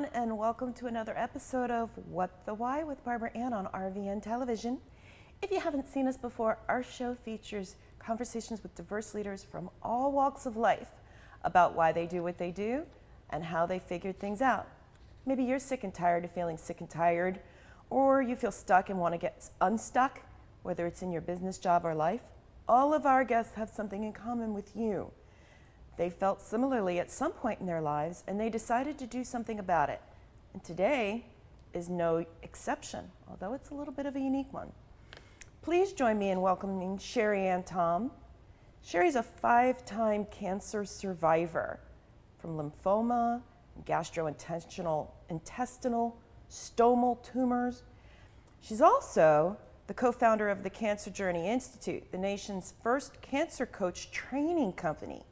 everyone, and welcome to another episode of What the Why with Barbara Ann on RVN Television. If you haven't seen us before, our show features conversations with diverse leaders from all walks of life about why they do what they do and how they figured things out. Maybe you're sick and tired of feeling sick and tired, or you feel stuck and want to get unstuck, whether it's in your business, job, or life. All of our guests have something in common with you. They felt similarly at some point in their lives, and they decided to do something about it. And today is no exception, although it's a little bit of a unique one. Please join me in welcoming Shariann Tom. Sherry's a 5-time cancer survivor from lymphoma, gastrointestinal, stomal tumors. She's also the co-founder of the Cancer Journey Institute, the nation's first cancer coach training company,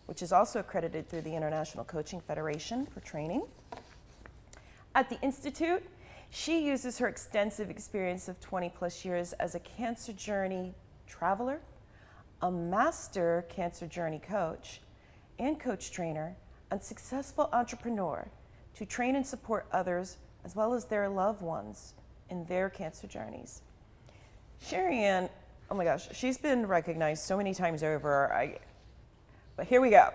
which is also accredited through the International Coaching Federation for training. At the Institute, she uses her extensive experience of 20 plus years as a cancer journey traveler, a master cancer journey coach, and coach trainer, and successful entrepreneur to train and support others as well as their loved ones in their cancer journeys. Shariann, oh my gosh, she's been recognized so many times over. But here we go.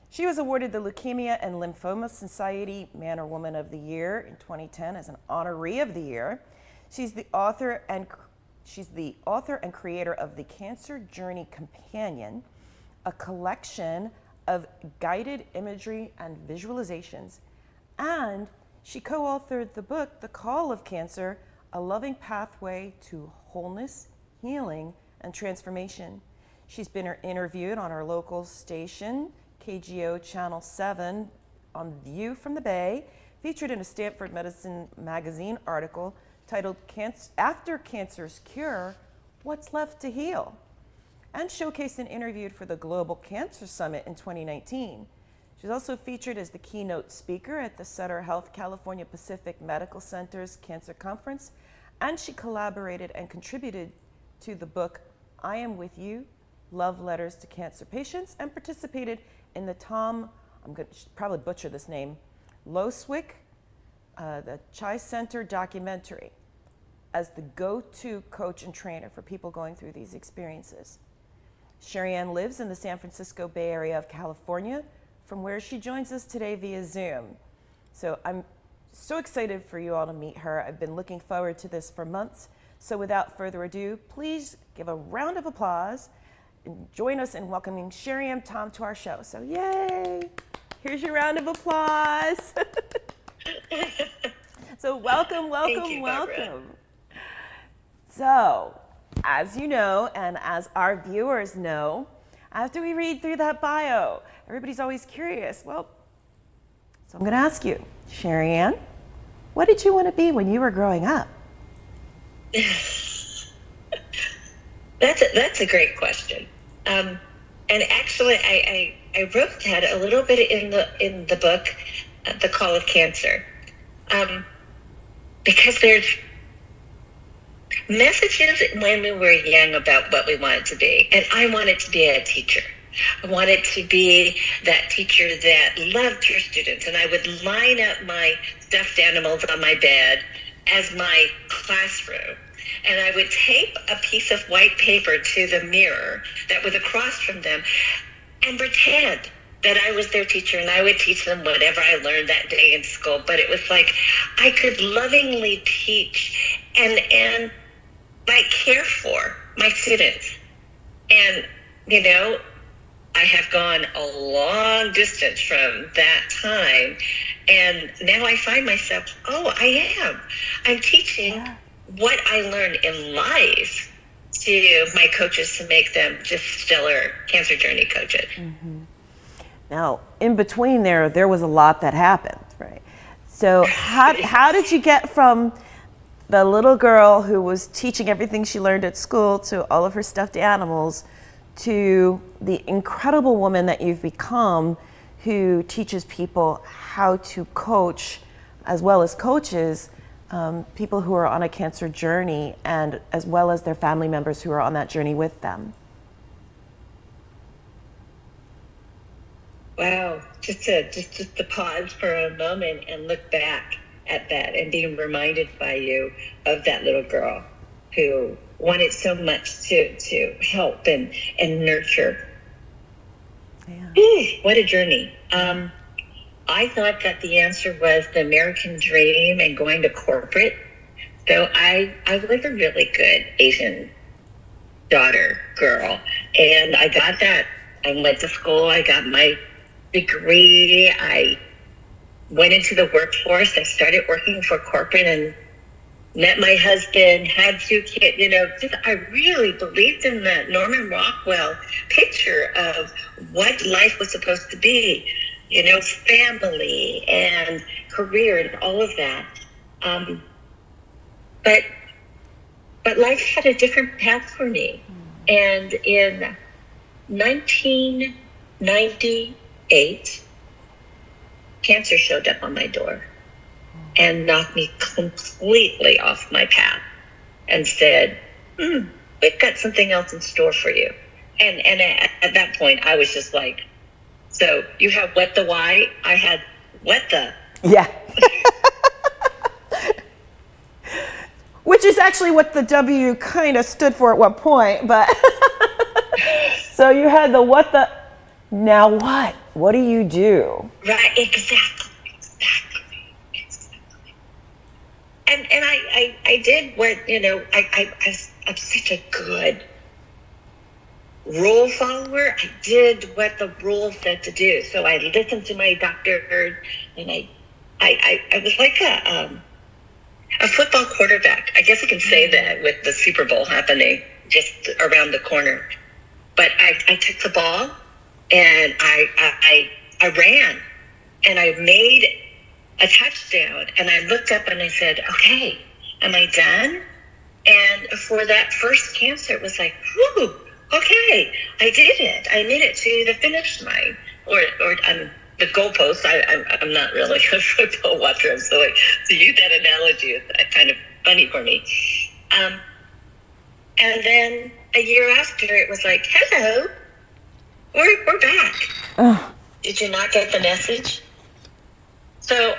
She was awarded the Leukemia and Lymphoma Society Man or Woman of the Year in 2010 as an honoree of the year. She's the author and creator of the Cancer Journey Companion, a collection of guided imagery and visualizations. And she co-authored the book, The Call of Cancer, A Loving Pathway to Wholeness, Healing, and Transformation. She's been interviewed on our local station, KGO Channel 7, on View from the Bay, featured in a Stanford Medicine magazine article titled After Cancer's Cure, What's Left to Heal? And showcased and interviewed for the Global Cancer Summit in 2019. She's also featured as the keynote speaker at the Sutter Health California Pacific Medical Center's Cancer Conference, and she collaborated and contributed to the book I Am With You, Love Letters to Cancer Patients, and participated in the Tom, I'm going to probably butcher this name, Loswick, the Chi Center documentary as the go-to coach and trainer for people going through these experiences. Shariann lives in the San Francisco Bay Area of California, from where she joins us today via Zoom. So I'm so excited for you all to meet her. I've been looking forward to this for months. So without further ado, please give a round of applause and join us in welcoming Shariann Tom to our show. So yay! Here's your round of applause. So welcome, Thank you, welcome. So, as you know, and as our viewers know, after we read through that bio, everybody's always curious. Well, so I'm gonna ask you, Shariann, what did you want to be when you were growing up? That's a great question. And actually, I wrote that a little bit in the book, The Call of Cancer, because there's messages when we were young about what we wanted to be, and I wanted to be a teacher. I wanted to be that teacher that loved her students, and I would line up my stuffed animals on my bed as my classroom. And I would tape a piece of white paper to the mirror that was across from them and pretend that I was their teacher, and I would teach them whatever I learned that day in school. But it was like I could lovingly teach and like care for my students. And, you know, I have gone a long distance from that time. And now I find myself, I'm teaching what I learned in life to my coaches to make them just stellar cancer journey coaches. Mm-hmm. Now, in between there was a lot that happened, right? So how did you get from the little girl who was teaching everything she learned at school to all of her stuffed animals to the incredible woman that you've become, who teaches people how to coach, as well as coaches, people who are on a cancer journey, and as well as their family members who are on that journey with them? Wow. Just to pause for a moment and look back at that and being reminded by you of that little girl who wanted so much to help and nurture. Yeah. Ooh, what a journey. I thought that the answer was the American dream and going to corporate. So I was a really good Asian daughter, girl. And I got that. I went to school. I got my degree. I went into the workforce. I started working for corporate and met my husband, had 2 kids. I really believed in that Norman Rockwell picture of what life was supposed to be, family and career and all of that. But life had a different path for me. And in 1998, cancer showed up on my door and knocked me completely off my path and said, we've got something else in store for you. And at that point, I was just like, so you have what the why? I had what the? Yeah. Which is actually what the W kind of stood for at one point, but so you had the what the, now what? What do you do? Right, exactly. And I did what, I'm such a good rule follower. I did what the rule said to do. So I listened to my doctor, and I was like a football quarterback. I guess I can say that with the Super Bowl happening just around the corner. But I took the ball and I ran and I made a touchdown, and I looked up and I said, okay, am I done? And for that first cancer, it was like, whew, okay, I did it. I made it to the finish line, or the goalpost. I'm not really a football watcher, so to use that analogy is kind of funny for me. And then a year after, it was like, hello, we're back. Oh. Did you not get the message? So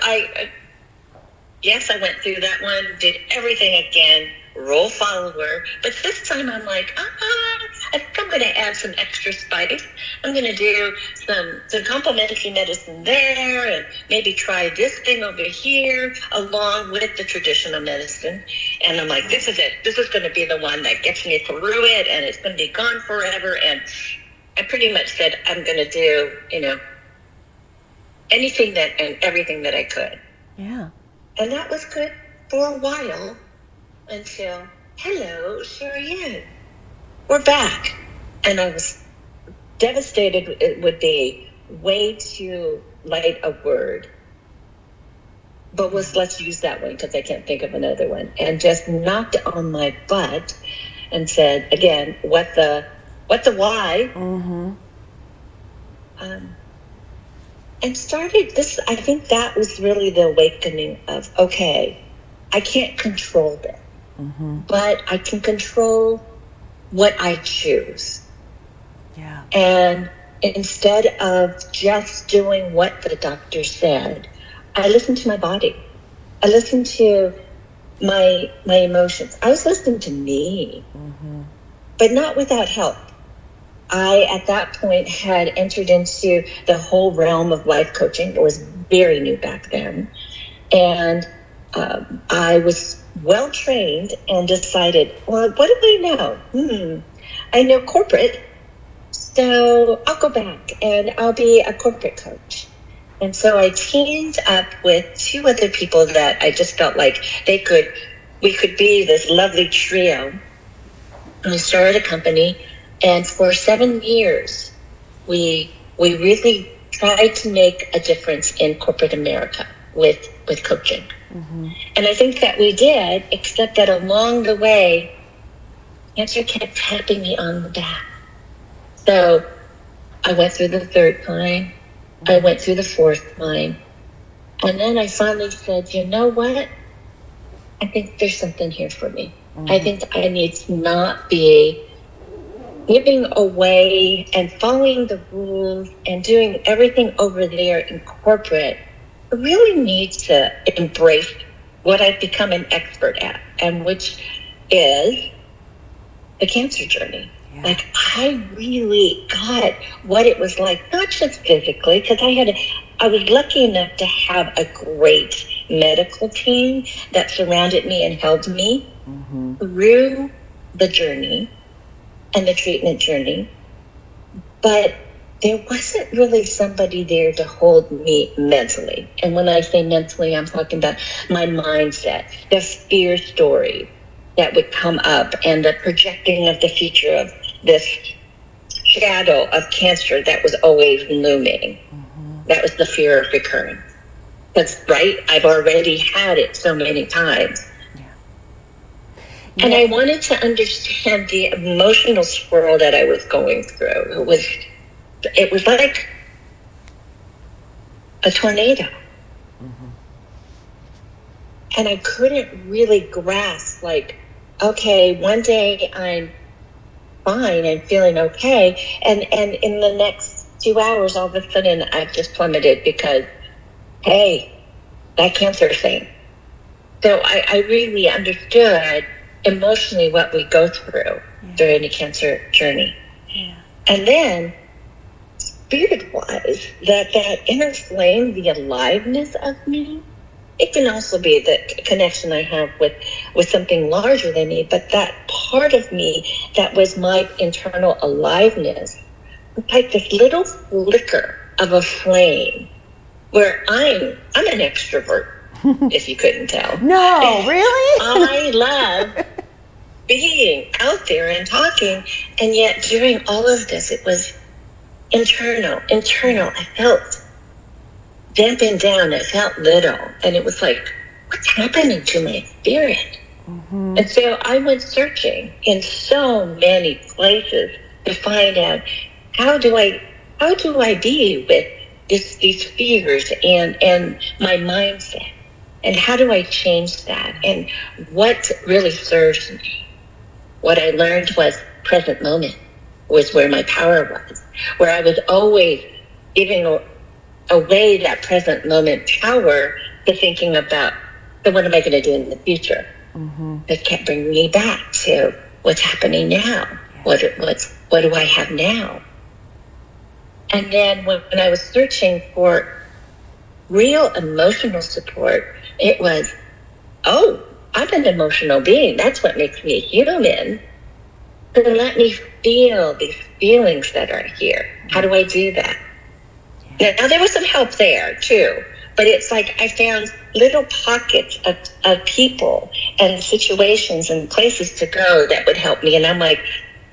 yes, I went through that one, did everything again, role follower, but this time I'm like, I think I'm going to add some extra spice. I'm going to do some complementary medicine there, and maybe try this thing over here along with the traditional medicine. And I'm like, this is it. This is going to be the one that gets me through it, and it's going to be gone forever. And I pretty much said, I'm going to do, anything that and everything that I could. Yeah. And that was good for a while until, hello, Shariann, we're back. And I was devastated. It would be way too light a word. But let's use that one because I can't think of another one. And just knocked on my butt and said, again, what the why? Mm-hmm. And started this, I think that was really the awakening of, okay, I can't control that, but I can control what I choose. Yeah. And instead of just doing what the doctor said, I listened to my body. I listened to my emotions. I was listening to me, but not without help. I, at that point, had entered into the whole realm of life coaching. It was very new back then. And I was well trained and decided, well, what do I know? I know corporate, so I'll go back and I'll be a corporate coach. And so I teamed up with 2 other people that I just felt like we could be this lovely trio. And we started a company. And for 7 years, we really tried to make a difference in corporate America with coaching. And I think that we did, except that along the way, cancer kept tapping me on the back. So I went through the 3rd time. I went through the 4th time. And then I finally said, you know what? I think there's something here for me. I think I need to not be giving away and following the rules and doing everything over there in corporate, I really need to embrace what I've become an expert at, and which is the cancer journey. Yeah. Like, I really got what it was like, not just physically, because I was lucky enough to have a great medical team that surrounded me and held me through the journey and the treatment journey. But there wasn't really somebody there to hold me mentally. And when I say mentally, I'm talking about my mindset, the fear story that would come up, and the projecting of the future of this shadow of cancer that was always looming. That was the fear of recurrence. Because, right, I've already had it so many times. And I wanted to understand the emotional swirl that I was going through. It was like a tornado. And I couldn't really grasp, like, okay, one day I'm fine and feeling okay. And in the next 2 hours, all of a sudden, I've just plummeted because, hey, that cancer thing. So I really understood emotionally what we go through during the cancer journey. And then, spirit-wise, that inner flame, the aliveness of me, it can also be the connection I have with something larger than me, but that part of me that was my internal aliveness, like this little flicker of a flame, where I'm an extrovert, if you couldn't tell. No, really? I love being out there and talking, and yet during all of this, it was internal. I felt dampened down. I felt little, and it was like, what's happening to my spirit? And so I went searching in so many places to find out, how do I be with these fears and my mindset, and how do I change that, and what really serves me? What I learned was present moment was where my power was, where I was always giving away that present moment power to thinking about, so what am I going to do in the future? It kept bringing me back to what's happening now. What do I have now? And then when I was searching for real emotional support, it was, oh, I'm an emotional being. That's what makes me human. So let me feel these feelings that are here. How do I do that? Now there was some help there too, but it's like I found little pockets of people and situations and places to go that would help me. And I'm like,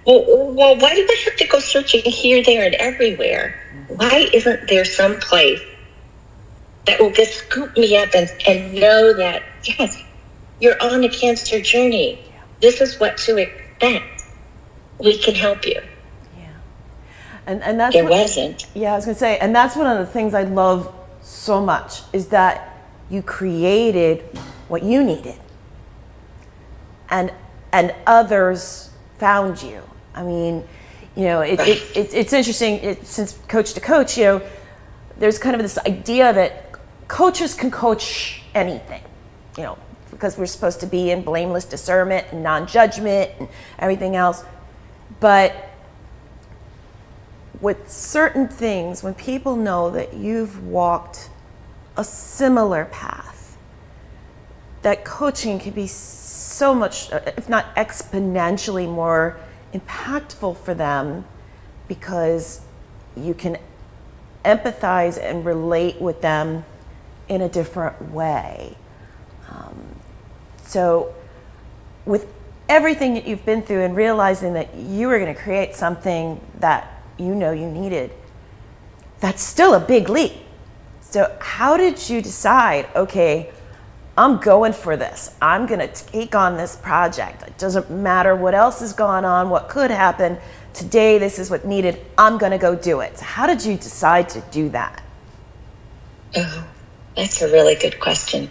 well, why do I have to go searching here, there, and everywhere? Why isn't there some place that will just scoop me up and know that, yes, you're on a cancer journey. This is what to expect. We can help you. And that's there wasn't. Yeah, I was going to say, and that's one of the things I love so much, is that you created what you needed, and others found you. I mean, you know, it's interesting. Since coach to coach, you know, there's kind of this idea that coaches can coach anything, you know, because we're supposed to be in blameless discernment and non-judgment and everything else. But with certain things, when people know that you've walked a similar path, that coaching can be so much, if not exponentially more impactful for them, because you can empathize and relate with them in a different way. So with everything that you've been through and realizing that you were going to create something that you know you needed, that's still a big leap. So how did you decide, okay, I'm going for this. I'm going to take on this project. It doesn't matter what else has gone on, what could happen. Today, this is what needed. I'm going to go do it. So how did you decide to do that? Oh, that's a really good question.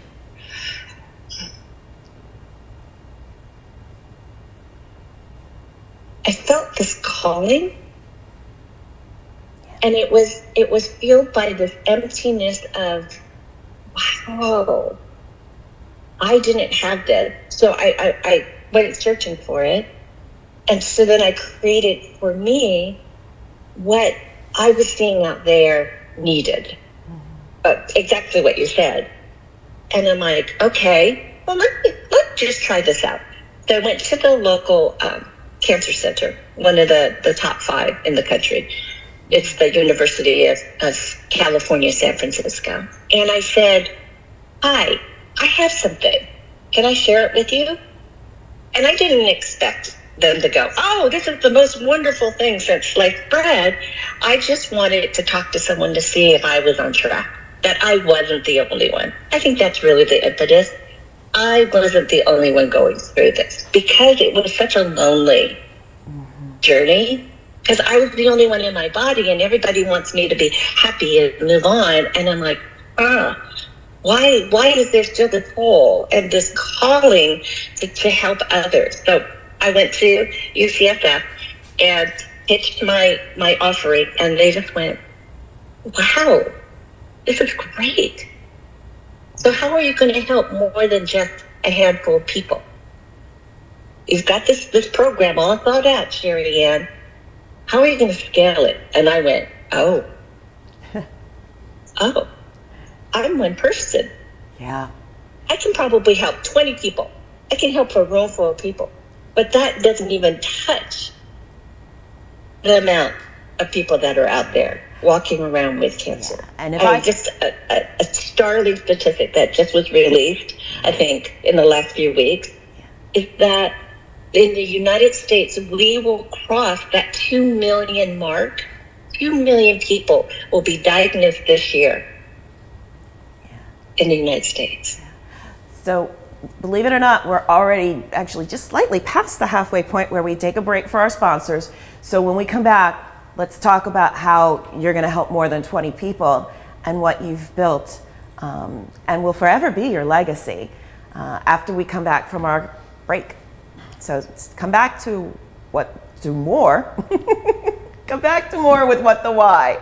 I felt this calling, and it was fueled by this emptiness of, wow, I didn't have this. So I went searching for it. And so then I created for me what I was seeing out there needed. Exactly what you said. And I'm like, okay, well, let's just try this out. So I went to the local cancer center, one of the top 5 in the country. It's the University of California, San Francisco. And I said, hi, I have something. Can I share it with you? And I didn't expect them to go, oh, this is the most wonderful thing since sliced bread. I just wanted to talk to someone to see if I was on track, that I wasn't the only one. I think that's really the impetus. I wasn't the only one going through this, because it was such a lonely journey, because I was the only one in my body, and everybody wants me to be happy and move on. And I'm like, why is there still this hole and this calling to help others? So I went to UCSF and pitched my offering, and they just went, wow, this is great. So how are you going to help more than just a handful of people? You've got this program all thought out, Shariann. How are you going to scale it? And I went, oh, I'm one person. Yeah. I can probably help 20 people. I can help a room full of people. But that doesn't even touch the amount of people that are out there walking around with cancer. Yeah. And if just a startling statistic that just was released, I think, in the last few weeks, is that in the United States, we will cross that 2 million mark. 2 million people will be diagnosed this year in the United States. So, believe it or not, we're already actually just slightly past the halfway point where we take a break for our sponsors. So when we come back, let's talk about how you're going to help more than 20 people and what you've built and will forever be your legacy after we come back from our break. So come back to more. Come back to more with What the Why.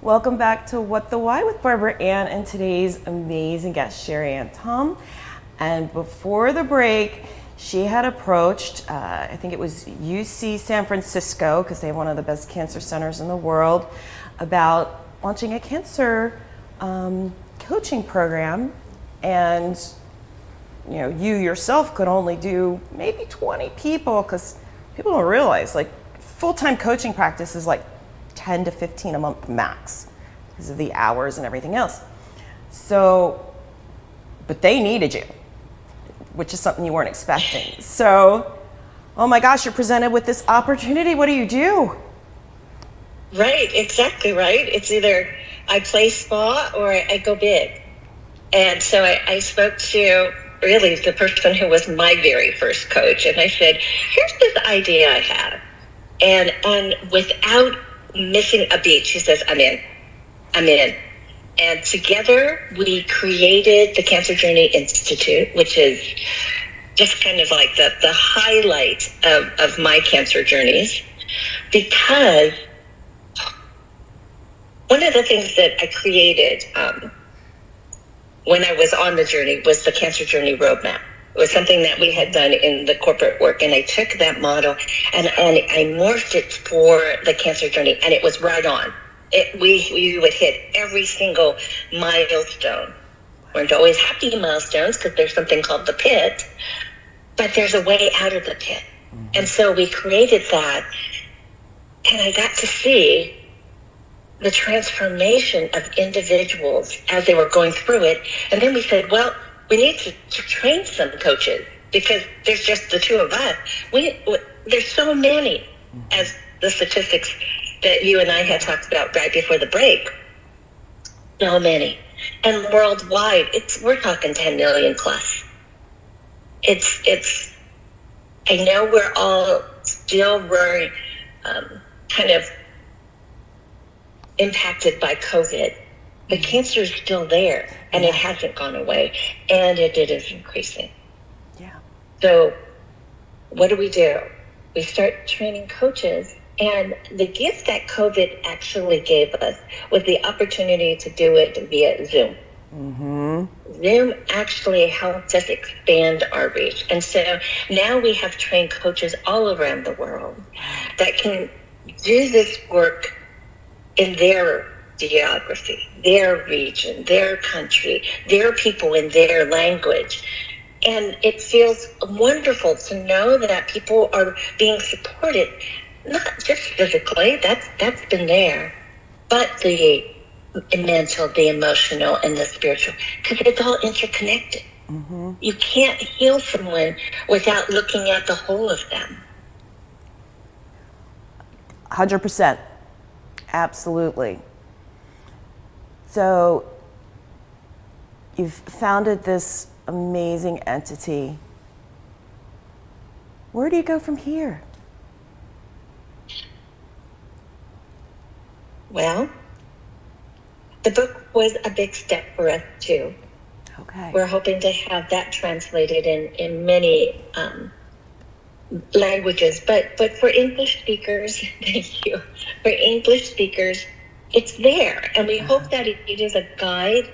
Welcome back to What the Why with Barbara Ann and today's amazing guest, Shariann Tom. And before the break, she had approached, I think it was UC San Francisco, because they have one of the best cancer centers in the world, about launching a cancer coaching program. And you yourself could only do maybe 20 people, because people don't realize, like, full-time coaching practice is like 10 to 15 a month max because of the hours and everything else. So, but they needed you, which is something you weren't expecting. So, oh my gosh, you're presented with this opportunity. What do you do? Right, exactly right. It's either I play small or I go big. And so I spoke to really the person who was my very first coach, and I said, here's this idea I have. And without missing a beat, she says, I'm in. And together we created the Cancer Journey Institute, which is just kind of like the highlight of my cancer journeys, because one of the things that I created when I was on the journey was the Cancer Journey Roadmap. It was something that we had done in the corporate work, and I took that model and I morphed it for the cancer journey, and it was right on. We would hit every single milestone. Weren't always happy milestones because there's something called the pit, but there's a way out of the pit. Mm-hmm. And so we created that, and I got to see the transformation of individuals as they were going through it. And then we said, well, we need to train some coaches, because there's just the two of us. There's so many, as the statistics that you and I had talked about right before the break. So many. And worldwide, we're talking 10 million plus. I know we're all still very kind of impacted by COVID, The cancer is still there, and it hasn't gone away, and it is increasing. Yeah. So what do? We start training coaches, and the gift that COVID actually gave us was the opportunity to do it via Zoom. Zoom actually helped us expand our reach. And so now we have trained coaches all around the world that can do this work in their geography, their region, their country, their people in their language. And it feels wonderful to know that people are being supported, not just physically, that's been there, but the mental, the emotional, and the spiritual, because it's all interconnected. You can't heal someone without looking at the whole of them. 100%. Absolutely. So you've founded this amazing entity. Where do you go from here? Well, the book was a big step for us too. Okay. We're hoping to have that translated in many languages, but for English speakers, thank you. For English speakers, it's there, and we hope that it is a guide.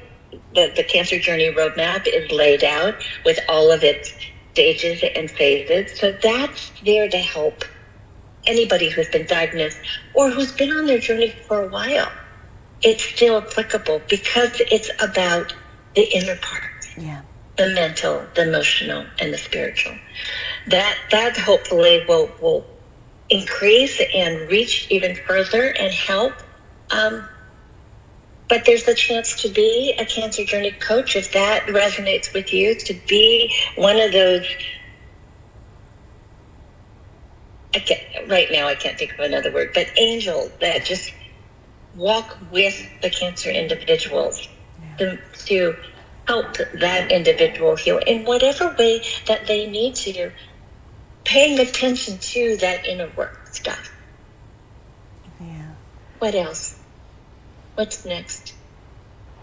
The Cancer Journey Roadmap is laid out with all of its stages and phases, so that's there to help anybody who's been diagnosed or who's been on their journey for a while. It's still applicable because it's about the inner part. Yeah. The mental, the emotional, and the spiritual. That hopefully will increase and reach even further and help. But there's the chance to be a cancer journey coach if that resonates with you, to be one of those. Right now I can't think of another word, but angels that just walk with the cancer individuals to help that individual heal in whatever way that they need to, paying attention to that inner work stuff. Yeah. What else? What's next?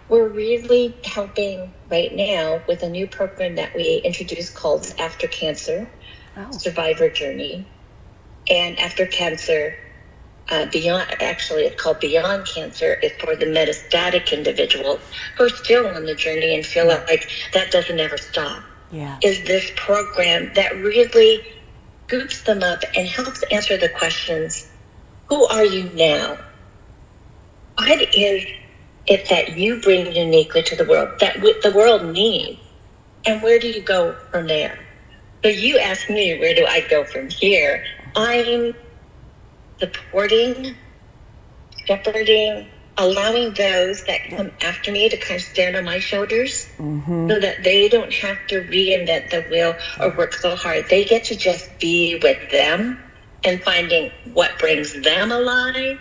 We're really helping right now with a new program that we introduced called After Cancer, Survivor Journey. And After Cancer, it's called Beyond Cancer, is for the metastatic individuals who are still on the journey and feel like that doesn't ever stop. Yeah. Is this program that really scoops them up and helps answer the questions: who are you now? What is it that you bring uniquely to the world that the world needs? And where do you go from there? So you ask me, where do I go from here? I'm supporting, shepherding, allowing those that come after me to kind of stand on my shoulders so that they don't have to reinvent the wheel or work so hard. They get to just be with them and finding what brings them alive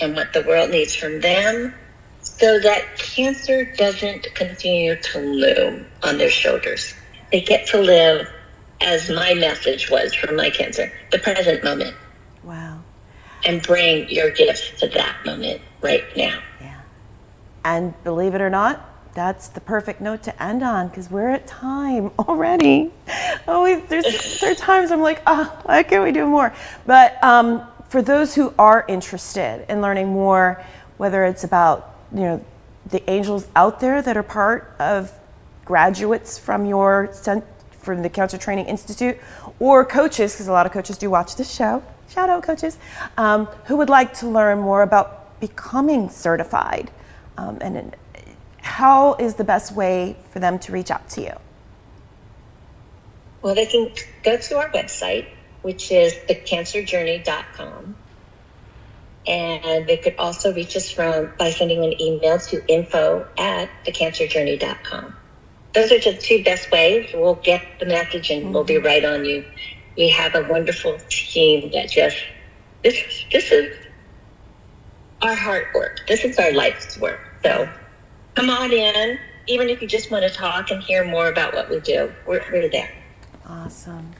and what the world needs from them, so that cancer doesn't continue to loom on their shoulders. They get to live, as my message was from my cancer, the present moment. Wow. And bring your gifts to that moment right now. Yeah. And believe it or not, that's the perfect note to end on, because we're at time already. Always, there are times I'm like, why can't we do more? But for those who are interested in learning more, whether it's about the angels out there that are part of graduates from from the Cancer Training Institute, or coaches, because a lot of coaches do watch this show. Shout out, coaches, who would like to learn more about becoming certified, and how is the best way for them to reach out to you? Well, they can go to our website, which is thecancerjourney.com. And they could also reach us by sending an email to info@thecancerjourney.com. Those are the two best ways. We'll get the message and we'll be right on you. We have a wonderful team that this is our heart work. This is our life's work. So come on in, even if you just want to talk and hear more about what we do. We're there. Awesome.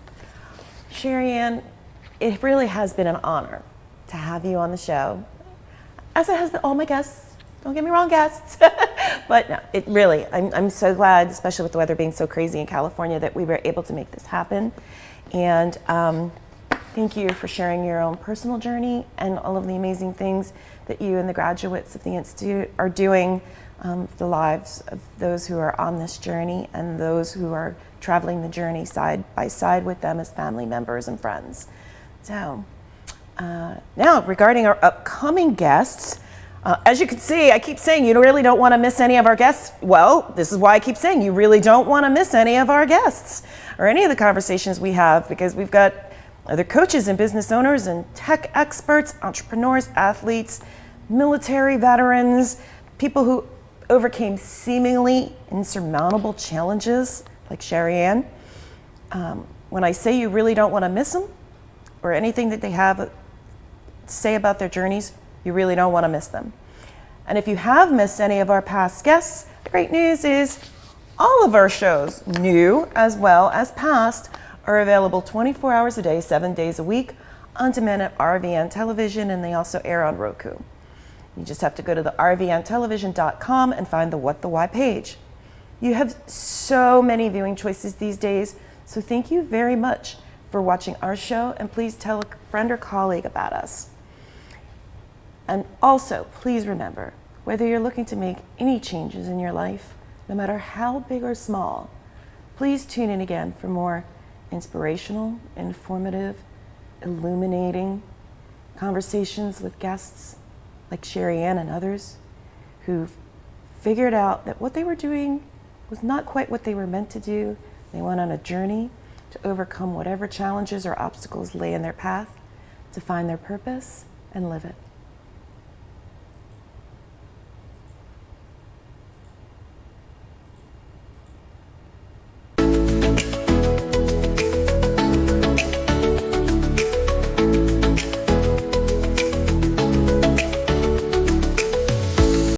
Shariann, it really has been an honor to have you on the show, as it has been all my guests. Don't get me wrong, guests. But no, it really, I'm so glad, especially with the weather being so crazy in California, that we were able to make this happen. And thank you for sharing your own personal journey and all of the amazing things that you and the graduates of the Institute are doing for the lives of those who are on this journey and those who are traveling the journey side by side with them as family members and friends. So now regarding our upcoming guests, as you can see, I keep saying you really don't want to miss any of our guests. Well, this is why I keep saying you really don't want to miss any of our guests or any of the conversations we have, because we've got other coaches and business owners and tech experts, entrepreneurs, athletes, military veterans, people who overcame seemingly insurmountable challenges like Shariann. When I say you really don't want to miss them or anything that they have to say about their journeys, you really don't want to miss them. And if you have missed any of our past guests, the great news is all of our shows, new as well as past, are available 24 hours a day, 7 days a week, on demand at RVN Television, and they also air on Roku. You just have to go to the rvntelevision.com and find the What the Why page. You have so many viewing choices these days, so thank you very much for watching our show, and please tell a friend or colleague about us. And also, please remember, whether you're looking to make any changes in your life, no matter how big or small, please tune in again for more inspirational, informative, illuminating conversations with guests like Shariann and others who've figured out that what they were doing was not quite what they were meant to do. They went on a journey to overcome whatever challenges or obstacles lay in their path, to find their purpose and live it.